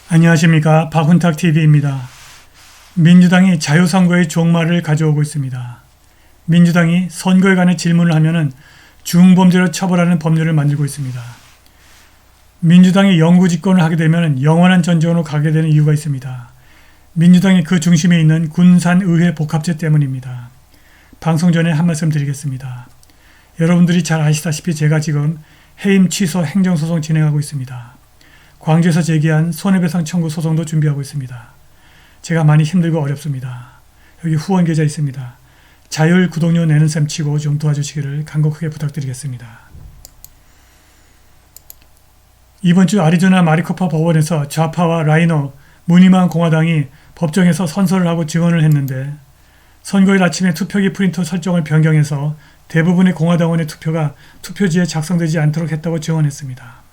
안녕하십니까. 박훈탁TV입니다. 민주당이 자유선거의 종말을 가져오고 있습니다. 민주당이 선거에 관한 질문을 하면 중범죄로 처벌하는 법률을 만들고 있습니다. 민주당이 영구집권을 하게 되면 영원한 전쟁으로 가게 되는 이유가 있습니다. 민주당이 그 중심에 있는 군산의회 복합제 때문입니다. 방송 전에 한 말씀 드리겠습니다. 여러분들이 잘 아시다시피 제가 지금 해임 취소 행정소송 진행하고 있습니다. 광주에서 제기한 손해배상 청구 소송도 준비하고 있습니다. 제가 많이 힘들고 어렵습니다. 여기 후원 계좌 있습니다. 자율 구독료 내는 셈 치고 좀 도와주시기를 간곡하게 부탁드리겠습니다. 이번 주 아리조나 마리코파 법원에서 좌파와 라이노, 무늬만 공화당이 법정에서 선서를 하고 증언을 했는데 선거일 아침에 투표기 프린터 설정을 변경해서 대부분의 공화당원의 투표가 투표지에 작성되지 않도록 했다고 증언했습니다.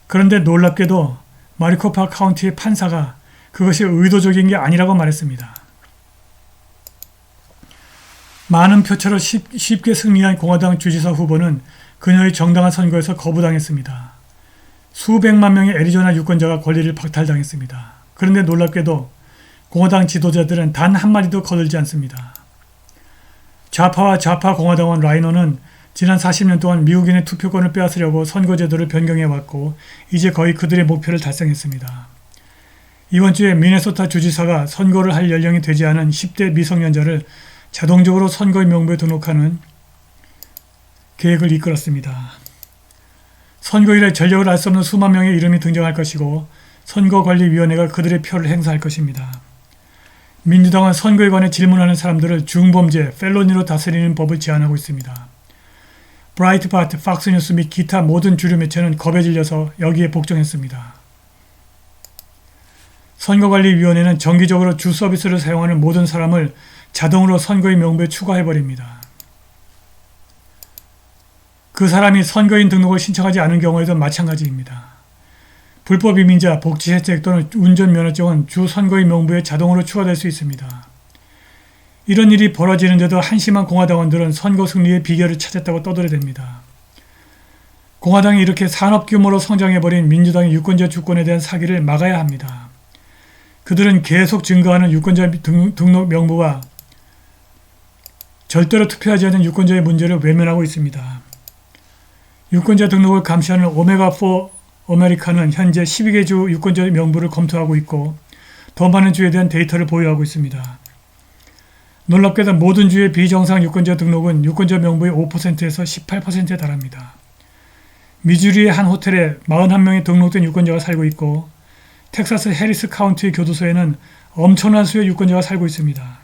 그런데 놀랍게도 마리코파 카운티의 판사가 그것이 의도적인 게 아니라고 말했습니다. 많은 표차로 쉽게 승리한 공화당 주지사 후보는 그녀의 정당한 선거에서 거부당했습니다. 수백만 명의 애리조나 유권자가 권리를 박탈당했습니다. 그런데 놀랍게도 공화당 지도자들은 단 한마디도 거들지 않습니다. 좌파와 좌파 공화당원 라이노는 지난 40년 동안 미국인의 투표권을 빼앗으려고 선거제도를 변경해왔고 이제 거의 그들의 목표를 달성했습니다. 이번 주에 미네소타 주지사가 선거를 할 연령이 되지 않은 10대 미성년자를 자동적으로 선거인 명부에 등록하는 계획을 이끌었습니다. 선거일에 전력을 알 수 없는 수만 명의 이름이 등장할 것이고 선거관리위원회가 그들의 표를 행사할 것입니다. 민주당은 선거에 관해 질문하는 사람들을 중범죄, 펠로니로 다스리는 법을 제안하고 있습니다. 브라이트바트, 팍스뉴스 및 기타 모든 주류 매체는 겁에 질려서 여기에 복종했습니다. 선거관리위원회는 정기적으로 주 서비스를 사용하는 모든 사람을 자동으로 선거인 명부에 추가해버립니다. 그 사람이 선거인 등록을 신청하지 않은 경우에도 마찬가지입니다. 불법 이민자, 복지 혜택 또는 운전면허증은 주 선거인 명부에 자동으로 추가될 수 있습니다. 이런 일이 벌어지는데도 한심한 공화당원들은 선거 승리의 비결을 찾았다고 떠들어댑니다. 공화당이 이렇게 산업 규모로 성장해버린 민주당의 유권자 주권에 대한 사기를 막아야 합니다. 그들은 계속 증가하는 유권자 등록 명부와 절대로 투표하지 않는 유권자의 문제를 외면하고 있습니다. 유권자 등록을 감시하는 오메가4 아메리카는 현재 12개 주 유권자 명부를 검토하고 있고 더 많은 주에 대한 데이터를 보유하고 있습니다. 놀랍게도 모든 주의 비정상 유권자 등록은 유권자 명부의 5%에서 18%에 달합니다. 미주리의 한 호텔에 41명의 등록된 유권자가 살고 있고 텍사스 해리스 카운티 교도소에는 엄청난 수의 유권자가 살고 있습니다.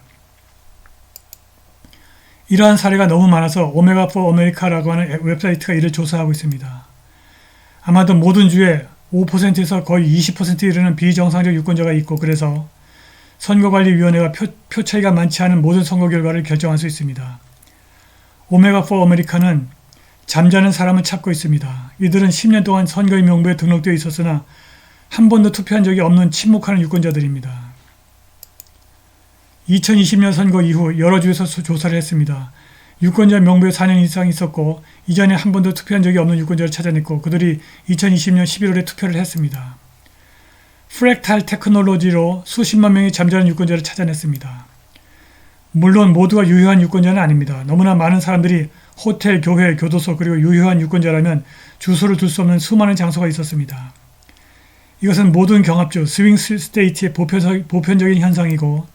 이러한 사례가 너무 많아서 오메가4 아메리카라고 하는 웹사이트가 이를 조사하고 있습니다. 아마도 모든 주에 5%에서 거의 20%에 이르는 비정상적 유권자가 있고 그래서 선거관리위원회가 표 차이가 많지 않은 모든 선거 결과를 결정할 수 있습니다. 오메가4 아메리카는 잠자는 사람을 찾고 있습니다. 이들은 10년 동안 선거인 명부에 등록되어 있었으나 한 번도 투표한 적이 없는 침묵하는 유권자들입니다. 2020년 선거 이후 여러 주에서 조사를 했습니다. 유권자 명부에 4년 이상 있었고 이전에 한 번도 투표한 적이 없는 유권자를 찾아냈고 그들이 2020년 11월에 투표를 했습니다. 프랙탈 테크놀로지로 수십만 명의 잠자는 유권자를 찾아냈습니다. 물론 모두가 유효한 유권자는 아닙니다. 너무나 많은 사람들이 호텔, 교회, 교도소 그리고 유효한 유권자라면 주소를 둘 수 없는 수많은 장소가 있었습니다. 이것은 모든 경합주, 스윙 스테이트의 보편적인 현상이고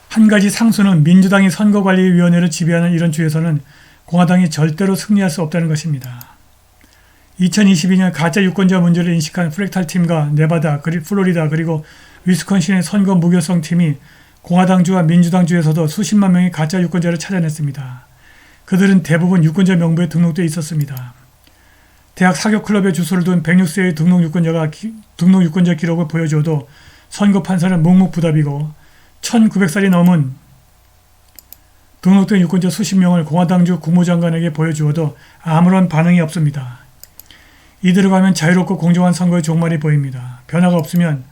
한 가지 상수는 민주당이 선거관리위원회를 지배하는 이런 주에서는 공화당이 절대로 승리할 수 없다는 것입니다. 2022년 가짜 유권자 문제를 인식한 프랙탈 팀과 네바다, 플로리다 그리고 위스콘신의 선거 무결성 팀이 공화당주와 민주당주에서도 수십만 명의 가짜 유권자를 찾아냈습니다. 그들은 대부분 유권자 명부에 등록되어 있었습니다. 대학 사교클럽에 주소를 둔 106세의 등록 유권자 기록을 보여주어도 선거 판사는 묵묵부답이고 1900살이 넘은 등록된 유권자 수십 명을 공화당주 국무장관에게 보여주어도 아무런 반응이 없습니다. 이대로 가면 자유롭고 공정한 선거의 종말이 보입니다. 변화가 없으면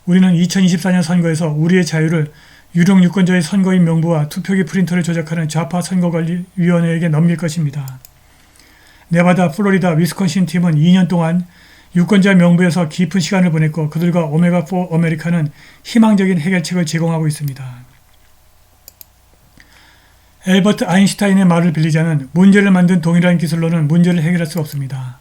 우리는 2024년 선거에서 우리의 자유를 유령 유권자의 선거인 명부와 투표기 프린터를 조작하는 좌파 선거관리위원회에게 넘길 것입니다. 네바다, 플로리다, 위스콘신 팀은 2년 동안 유권자 명부에서 깊은 시간을 보냈고 그들과 오메가4 아메리카는 희망적인 해결책을 제공하고 있습니다. 엘버트 아인슈타인의 말을 빌리자면 문제를 만든 동일한 기술로는 문제를 해결할 수 없습니다.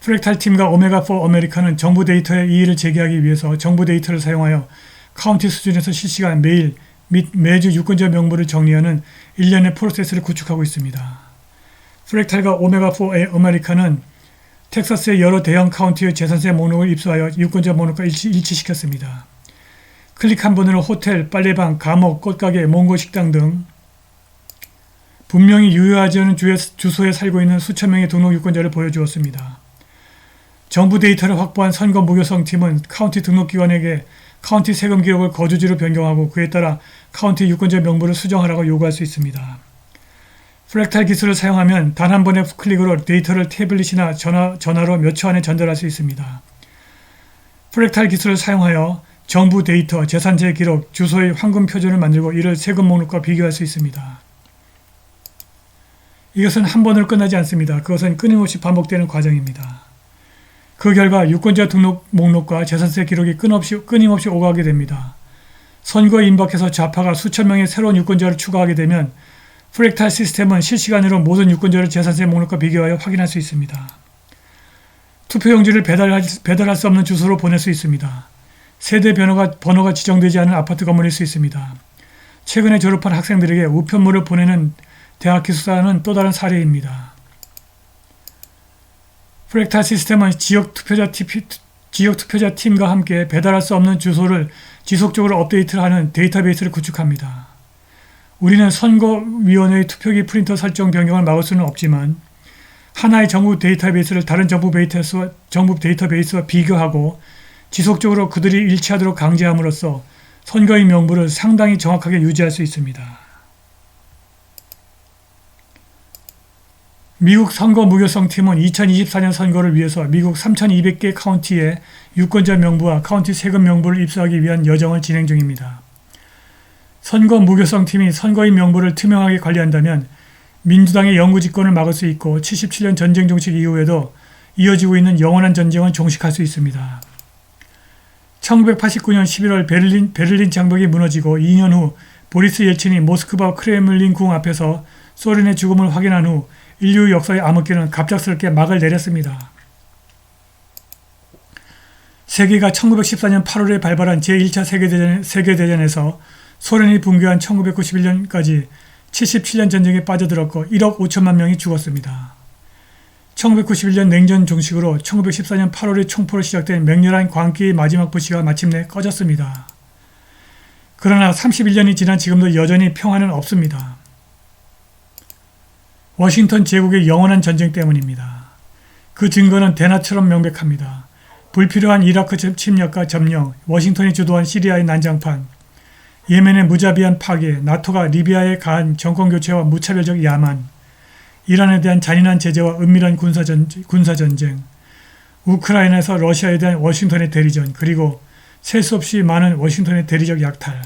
프랙탈 팀과 오메가4 아메리카는 정부 데이터의 이의를 제기하기 위해서 정부 데이터를 사용하여 카운티 수준에서 실시간 매일 및 매주 유권자 명부를 정리하는 일련의 프로세스를 구축하고 있습니다. 프랙탈과 오메가4 아메리카는 텍사스의 여러 대형 카운티의 재산세 목록을 입수하여 유권자 목록과 일치시켰습니다. 클릭 한 번으로 호텔, 빨래방, 감옥, 꽃가게, 몽고 식당 등 분명히 유효하지 않은 주소에 살고 있는 수천 명의 등록 유권자를 보여주었습니다. 정부 데이터를 확보한 선거 무교성 팀은 카운티 등록기관에게 카운티 세금 기록을 거주지로 변경하고 그에 따라 카운티 유권자 명부를 수정하라고 요구할 수 있습니다. 프랙탈 기술을 사용하면 단 한 번의 클릭으로 데이터를 태블릿이나 전화로 몇 초 안에 전달할 수 있습니다. 프랙탈 기술을 사용하여 정부 데이터, 재산세 기록, 주소의 황금 표준을 만들고 이를 세금 목록과 비교할 수 있습니다. 이것은 한 번으로 끝나지 않습니다. 그것은 끊임없이 반복되는 과정입니다. 그 결과 유권자 등록 목록과 재산세 기록이 끊임없이 오가게 됩니다. 선거에 임박해서 좌파가 수천 명의 새로운 유권자를 추가하게 되면 프랙탈 시스템은 실시간으로 모든 유권자를 재산세 목록과 비교하여 확인할 수 있습니다. 투표용지를 배달할 수 없는 주소로 보낼 수 있습니다. 세대 번호가 지정되지 않은 아파트 건물일 수 있습니다. 최근에 졸업한 학생들에게 우편물을 보내는 대학 기숙사는 또 다른 사례입니다. 프랙탈 시스템은 지역 투표자 팀과 함께 배달할 수 없는 주소를 지속적으로 업데이트를 하는 데이터베이스를 구축합니다. 우리는 선거위원회의 투표기 프린터 설정 변경을 막을 수는 없지만 하나의 정부 데이터베이스를 다른 정부 데이터베이스와 비교하고 지속적으로 그들이 일치하도록 강제함으로써 선거의 명부를 상당히 정확하게 유지할 수 있습니다. 미국 선거 무교성 팀은 2024년 선거를 위해서 미국 3,200개 카운티의 유권자 명부와 카운티 세금 명부를 입수하기 위한 여정을 진행 중입니다. 선거 무교성 팀이 선거인 명부를 투명하게 관리한다면 민주당의 영구 집권을 막을 수 있고 77년 전쟁 종식 이후에도 이어지고 있는 영원한 전쟁을 종식할 수 있습니다. 1989년 11월 베를린 장벽이 무너지고 2년 후 보리스 옐친이 모스크바 크레물린 궁 앞에서 소련의 죽음을 확인한 후 인류 역사의 암흑기는 갑작스럽게 막을 내렸습니다. 세계가 1914년 8월에 발발한 제1차 세계대전에서 소련이 붕괴한 1991년까지 77년 전쟁에 빠져들었고 1억 5천만 명이 죽었습니다. 1991년 냉전 종식으로 1914년 8월에 총포로 시작된 맹렬한 광기의 마지막 불씨가 마침내 꺼졌습니다. 그러나 31년이 지난 지금도 여전히 평화는 없습니다. 워싱턴 제국의 영원한 전쟁 때문입니다. 그 증거는 대낮처럼 명백합니다. 불필요한 이라크 침략과 점령, 워싱턴이 주도한 시리아의 난장판, 예멘의 무자비한 파괴, 나토가 리비아에 가한 정권교체와 무차별적 야만, 이란에 대한 잔인한 제재와 은밀한 군사전쟁, 우크라이나에서 러시아에 대한 워싱턴의 대리전, 그리고 셀 수 없이 많은 워싱턴의 대리적 약탈.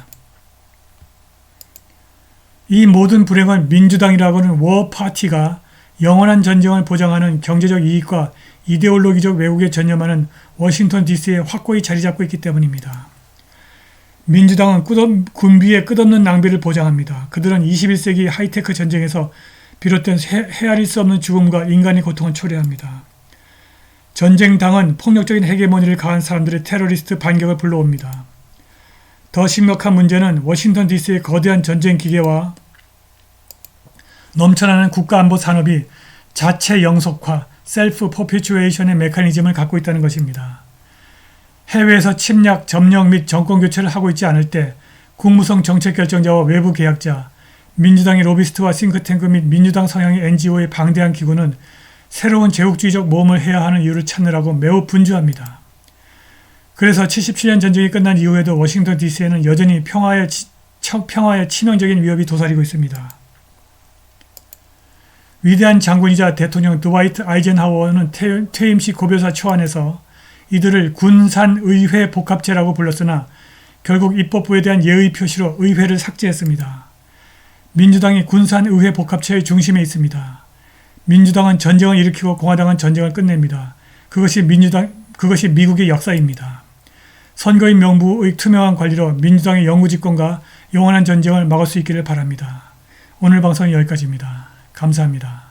이 모든 불행은 민주당이라고는 워파티가 영원한 전쟁을 보장하는 경제적 이익과 이데올로기적 왜곡에 전념하는 워싱턴 DC에 확고히 자리잡고 있기 때문입니다. 민주당은 군비의 끝없는 낭비를 보장합니다. 그들은 21세기 하이테크 전쟁에서 비롯된 헤아릴 수 없는 죽음과 인간의 고통을 초래합니다. 전쟁당은 폭력적인 헤게모니를 가한 사람들의 테러리스트 반격을 불러옵니다. 더 심각한 문제는 워싱턴 DC의 거대한 전쟁 기계와 넘쳐나는 국가안보 산업이 자체 영속화, 셀프 퍼피추에이션의 메커니즘을 갖고 있다는 것입니다. 해외에서 침략, 점령 및 정권 교체를 하고 있지 않을 때 국무성 정책 결정자와 외부 계약자, 민주당의 로비스트와 싱크탱크 및 민주당 성향의 NGO의 방대한 기구는 새로운 제국주의적 모험을 해야 하는 이유를 찾느라고 매우 분주합니다. 그래서 77년 전쟁이 끝난 이후에도 워싱턴 DC에는 여전히 평화의 치명적인 위협이 도사리고 있습니다. 위대한 장군이자 대통령 드와이트 아이젠하워는 퇴임 시 고별사 초안에서 이들을 군산의회 복합체라고 불렀으나 결국 입법부에 대한 예의 표시로 의회를 삭제했습니다. 민주당이 군산의회 복합체의 중심에 있습니다. 민주당은 전쟁을 일으키고 공화당은 전쟁을 끝냅니다. 그것이 미국의 역사입니다. 선거인 명부의 투명한 관리로 민주당의 영구 집권과 영원한 전쟁을 막을 수 있기를 바랍니다. 오늘 방송은 여기까지입니다. 감사합니다.